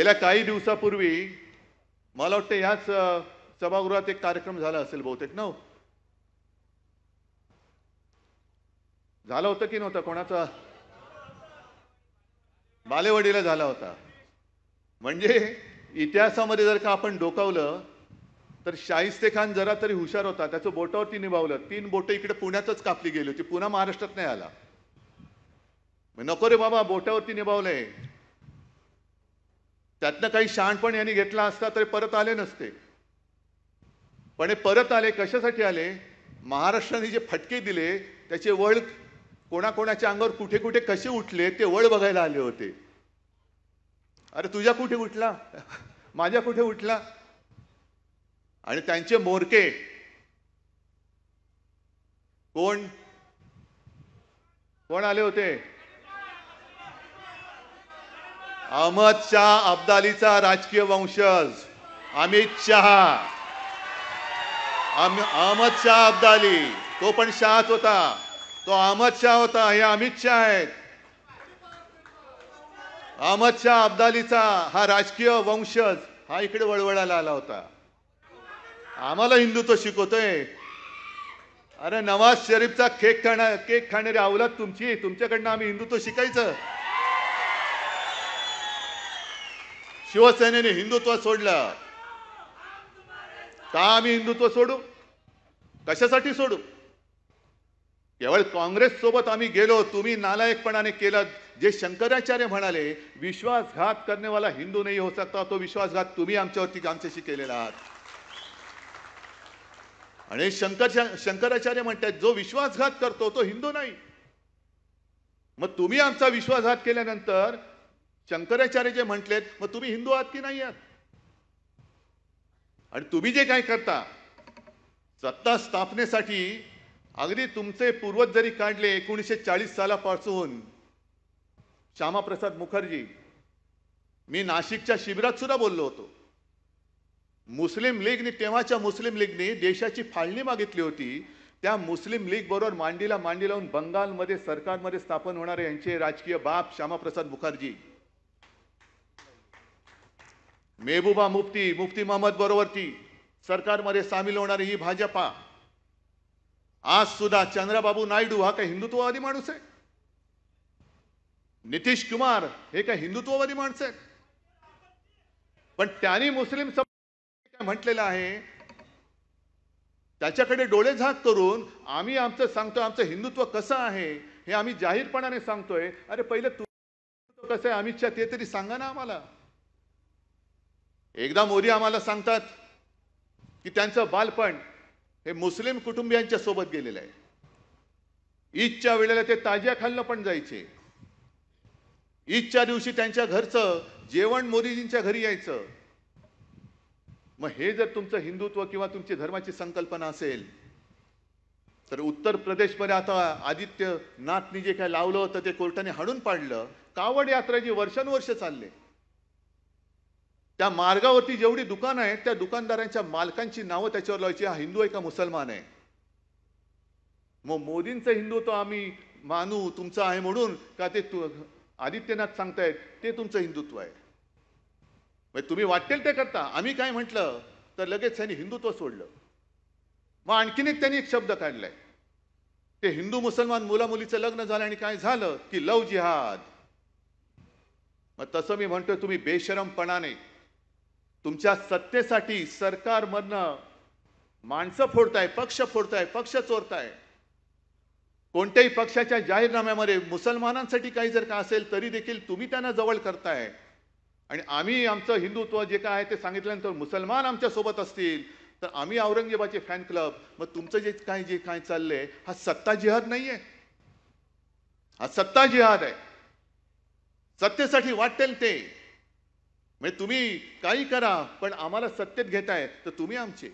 गेल्या काही दिवसापूर्वी मला वाटतं याच सभागृहात एक कार्यक्रम झाला असेल बहुतेक ना, झाला होता की नव्हता, कोणाचा बालेवाडीला झाला होता. म्हणजे इतिहासामध्ये जर का आपण डोकावलं तर शाहिस्ते खान जरा तरी हुशार होता, त्याचं बोटावरती निभावलं. 3 बोटं इकडे पुण्यातच कापली गेली होती, पुन्हा महाराष्ट्रात नाही आला. नको रे बाबा, बोटावरती निभावलंय. त्यातनं काही शहाणपण यांनी घेतला असता तरी परत आले नसते. पण हे परत आले कशासाठी आले? महाराष्ट्राने जे फटके दिले त्याचे वळ कोणाकोणाच्या अंगावर कुठे कुठे कसे उठले ते वळ बघायला आले होते. अरे तुझ्या कुठे उठला, माझ्या कुठे उठला? आणि त्यांचे मोरके कोण कोण आले होते? अहमद शाह अब्दालीचा राजकीय वंशज अमित शहा. अहमद शाह अब्दाली, तो पण शाहच होता, तो अहमद शाह होता. हे अमित शाह आहेत. अहमद शाह अब्दालीचा हा राजकीय वंशज हा इकडे वळवळायला आला होता. आम्हाला हिंदुत्व शिकवतोय. अरे नवाज शरीफचा केक खाणारी अवलाद तुमची, तुमच्याकडनं आम्ही हिंदुत्व शिकायचं? शिवसेनेने हिंदुत्व सोडलं का? आम्ही हिंदुत्व सोडू? कशासाठी सोडू? केवळ काँग्रेस सोबत आम्ही गेलो, तुम्ही नालायकपणाने केलं. जे शंकराचार्य म्हणाले विश्वासघात करने वाला हिंदू नाही हो सकता, तो विश्वासघात तुम्ही आमच्याशी केलेला आहात. आणि शंकराचार्य म्हणतात जो विश्वासघात करतो तो हिंदू नाही. मग तुम्ही आमचा विश्वासघात केल्यानंतर शंकराचार्य जे म्हटलेत, मग तुम्ही हिंदू आहात की नाही आहात? आणि तुम्ही जे काय करता सत्ता स्थापनेसाठी, अगदी तुमचे पूर्वज जरी काढले 1940 सालापासून, श्यामाप्रसाद मुखर्जी, मी नाशिकच्या शिबिरात सुद्धा बोललो होतो. मुस्लिम लीगने, तेव्हाच्या मुस्लिम लीगने देशाची फाळणी मागितली होती. त्या मुस्लिम लीग बरोबर मांडीला मांडी लावून बंगालमध्ये सरकारमध्ये स्थापन होणारे यांचे राजकीय बाप श्यामाप्रसाद मुखर्जी, मेहबूबा मुफ्ती मोहम्मद बरोबर ती सरकारमध्ये सामील होणारी ही भाजपा. आज सुद्धा चंद्रबाबू नायडू हा काय हिंदुत्ववादी माणूस आहे? नितीश कुमार हे काय हिंदुत्ववादी माणूस आहेत? पण त्यांनी मुस्लिम काय म्हटलेलं आहे त्याच्याकडे डोळे झाक करून आम्ही आमचं सांगतोय, आमचं हिंदुत्व कसं आहे हे आम्ही जाहीरपणाने सांगतोय. अरे पहिलं तू कसं आहे अमित शहा ते तरी सांगा ना आम्हाला. एकदा मोदी आम्हाला सांगतात की त्यांचं बालपण हे मुस्लिम कुटुंबियांच्या सोबत गेलेलं आहे. ईदच्या वेळेला ते ताजिया खाल्लं पण जायचे. ईदच्या दिवशी त्यांच्या घरचं जेवण मोदीजींच्या घरी यायचं. मग हे जर तुमचं हिंदुत्व किंवा तुमची धर्माची संकल्पना असेल तर उत्तर प्रदेशमध्ये आता आदित्यनाथनी जे काय लावलं होतं ते कोर्टाने हाणून पाडलं. कावड यात्रा जी वर्षानुवर्ष चालले, त्या मार्गावरती जेवढी दुकानं आहेत त्या दुकानदारांच्या मालकांची नावं त्याच्यावर लावायची, हा हिंदू आहे का मुसलमान आहे. मग मोदींचं हिंदुत्व आम्ही मानू तुमचं आहे म्हणून का? ते आदित्यनाथ सांगतायत ते तुमचं हिंदुत्व आहे. तुम्ही वाटेल ते करता. आम्ही काय म्हटलं तर लगेच त्यांनी हिंदुत्व सोडलं. मग आणखीन एक त्यांनी एक शब्द काढलाय, ते हिंदू मुसलमान मुलामुलीचं लग्न झालं आणि काय झालं की लव जिहाद. मग तसं मी म्हणतोय तुम्ही बेशरमपणाने तुमच्या सत्तेसाठी सरकारमधनं माणसं फोडताय, पक्ष फोडताय, पक्ष चोरताय. कोणत्याही पक्षाच्या जाहीरनाम्यामध्ये मुसलमानांसाठी काही जर का असेल तरी देखील तुम्ही त्यांना जवळ करताय. आणि आम्ही आमचं हिंदुत्व जे काय आहे ते सांगितल्यानंतर मुसलमान आमच्या सोबत असतील तर आम्ही औरंगजेबाचे फॅन क्लब. मग तुमचं जे काय चाललंय हा सत्ता जिहाद नाहीये, हा सत्ता जिहाद आहे. सत्तेसाठी वाटेल ते, म्हणजे तुम्ही काही करा पण आम्हाला सत्तेत घेताय तर तुम्ही आमचे